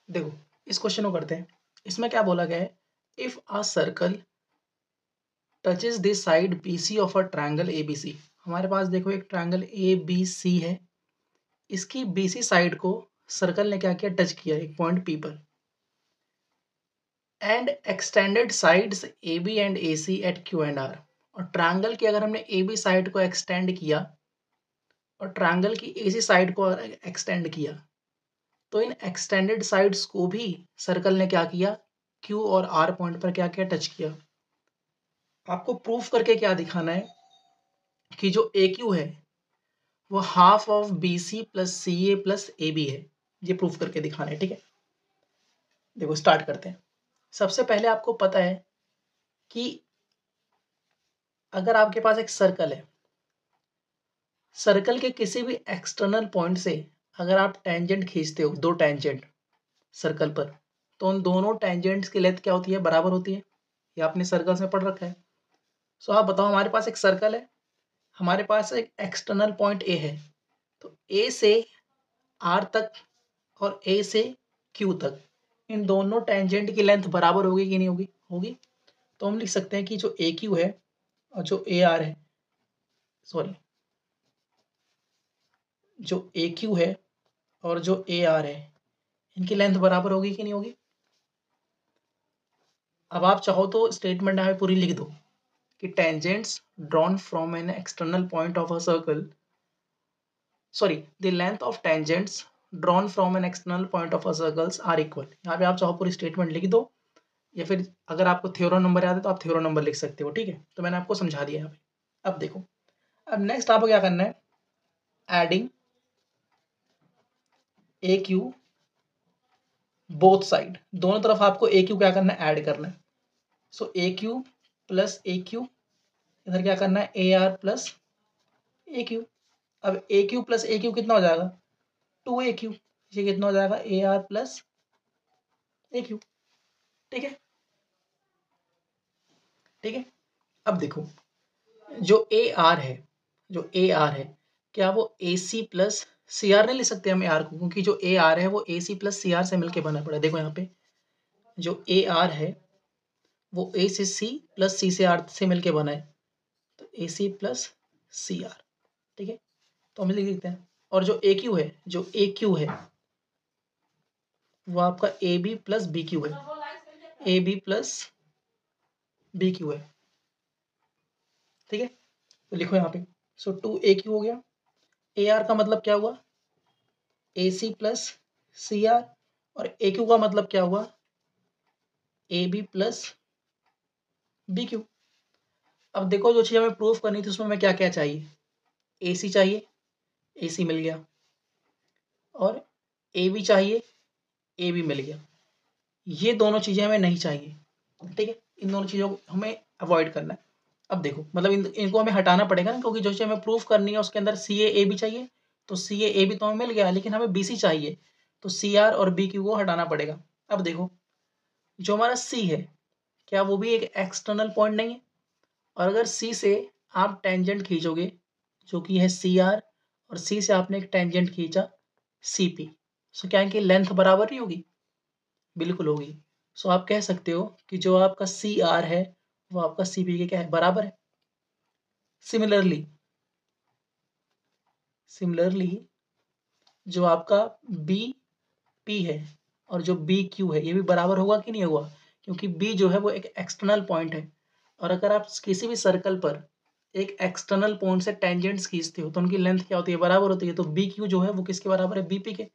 देखो इस क्वेश्चन को करते हैं। इसमें क्या बोला गया है, if a circle touches the side BC of a triangle ABC। हमारे पास देखो एक ट्रायंगल ABC है, इसकी BC साइड को सर्कल ने क्या किया, टच किया एक पॉइंट P पर, and extended sides AB and AC at Q and R। और ट्रायंगल की अगर हमने AB साइड को एक्सटेंड किया और ट्रायंगल की AC साइड को एक्सटेंड किया, तो इन एक्सटेंडेड साइड्स को भी सर्कल ने क्या किया, Q और R पॉइंट पर क्या किया, टच किया। आपको प्रूफ करके क्या दिखाना है कि जो AQ है वो half of BC plus CA plus AB है, ये प्रूफ करके दिखाना है। ठीक है, देखो स्टार्ट करते हैं। सबसे पहले आपको पता है कि अगर आपके पास एक सर्कल है, सर्कल के किसी भी एक्सटर्नल पॉइंट से अगर आप टेंजेंट खींचते हो, दो टेंजेंट सर्कल पर, तो उन दोनों टेंजेंट्स की लेंथ क्या होती है, बराबर होती है। ये आपने सर्कल्स में पढ़ रखा है। सो आप बताओ, हमारे पास एक सर्कल है, हमारे पास एक एक्सटर्नल पॉइंट A है, तो A से R तक और A से Q तक इन दोनों टेंजेंट की लेंथ बराबर होगी कि नहीं होगी, होगी। तो हम लिख सकते हैं कि जो AQ है और जो AR है, सॉरी, जो AQ है और जो AR है, इनकी लेंथ बराबर होगी कि नहीं होगी। अब आप चाहो तो स्टेटमेंट यहाँ पे पूरी लिख दो कि tangents drawn from an external point of a circle, sorry, the length of tangents drawn from an external point of a circles are equal. यहाँ पे आप चाहो पूरी स्टेटमेंट लिख दो, या फिर अगर आपको थ्योरम नंबर याद है तो आप थ्योरम नंबर लिख सकते हो। ठीक है, तो मैंने आपको समझा दिया यहाँ पे। अब देखो, अब नेक्स्ट आपको क्या करना है, एडिंग AQ बोथ साइड, दोनों तरफ आपको AQ क्या करना है, ऐड करना है। सो AQ प्लस AQ, इधर क्या करना है, AR प्लस AQ। अब AQ प्लस AQ कितना हो जाएगा, 2AQ। ये कितना हो जाएगा, AR प्लस AQ। ठीक है, ठीक है। अब देखो, जो AR है, जो AR है, क्या वो AC प्लस CR नहीं लिख सकते हम AR को, क्योंकि जो AR है वो AC प्लस CR से मिलके बना पड़ा है। देखो यहाँ पे जो AR है वो A से C प्लस C से R से मिलके बना है, तो AC प्लस CR। ठीक है, तो हम लिख देते हैं। और जो AQ है, जो AQ है वो आपका AB प्लस BQ है, AB प्लस BQ है। ठीक है, तो लिखो यहाँ पे, सो 2AQ हो गया। AR का मतलब क्या हुआ, AC प्लस CR, और AQ का मतलब क्या हुआ, AB प्लस BQ। अब देखो, जो चीज़ हमें प्रूफ करनी थी उसमें हमें क्या क्या चाहिए, AC चाहिए, AC मिल गया, और AB चाहिए, AB मिल गया। ये दोनों चीज़ें हमें नहीं चाहिए। ठीक है, इन दोनों चीज़ों को हमें अवॉइड करना है। अब देखो, मतलब इनको हमें हटाना पड़ेगा ना, क्योंकि जो चीज़ हमें प्रूफ करनी है उसके अंदर CA AB चाहिए, तो CA AB तो हमें मिल गया, लेकिन हमें BC चाहिए, तो CR और BQ को हटाना पड़ेगा। अब देखो, जो हमारा C है, क्या वो भी एक एक्सटर्नल पॉइंट नहीं है, और अगर C से आप टेंजेंट खींचोगे जो कि है CR, और C से आपने एक टेंजेंट खींचा CP, सो क्या इनकी लेंथ बराबर नहीं होगी, बिल्कुल होगी। सो आप कह सकते हो कि जो आपका CR है वो आपका CP के क्या है, बराबर है। सिमिलरली, सिमिलरली जो आपका BP है और जो BQ है, ये भी बराबर होगा कि नहीं होगा, क्योंकि B जो है वो एक एक्सटर्नल पॉइंट है, और अगर आप किसी भी सर्कल पर एक एक्सटर्नल पॉइंट से टेंजेंट्स खींचते हो तो उनकी लेंथ क्या होती है, बराबर होती है। तो BQ जो है वो किसके बराबर है, BP के।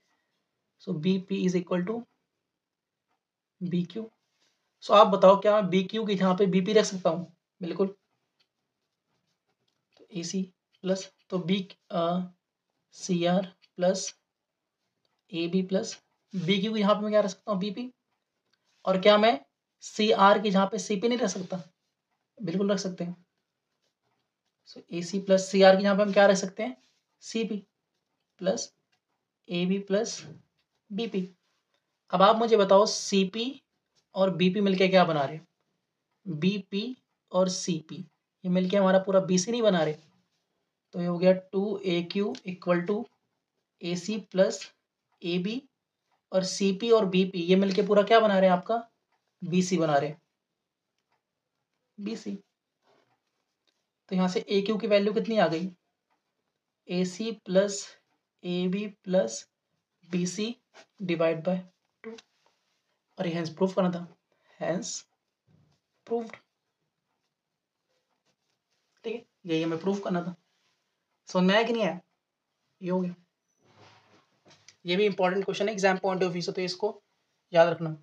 So BP is equal to BQ। So आप बताओ, क्या मैं BQ की जहाँ पे BP रख सकता हूँ, बिल्कुल। तो AC प्लस, तो CR plus AB plus BQ की यहाँ पे मैं क्या रख सकता हूँ, BP। और क्या मैं CR की जहाँ पे CP नहीं रख सकता, बिल्कुल रख सकते हैं। सो AC प्लस CR की जहाँ पे हम क्या रख सकते हैं, CP plus AB plus BP। अब आप मुझे बताओ, CP और BP मिलके क्या बना रहे, BP और CP ये मिलके हमारा पूरा BC नहीं बना रहे। तो ये हो गया 2AQ equal to AC plus AB और CP और BP ये मिलके पूरा क्या बना रहे हैं आपका, BC बना रहे हैं, BC। तो यहाँ से AQ की वैल्यू कितनी आ गई, AC plus AB plus BC divide by 2, और ये हेंस प्रूफ करना था, हेंस प्रूव्ड। ठीक है, यही हमें प्रूफ करना था। समझ में आया कि नहीं आया, ये हो गया। ये भी इंपॉर्टेंट क्वेश्चन है एग्जाम पॉइंट ऑफ व्यू से, तो इसको याद रखना।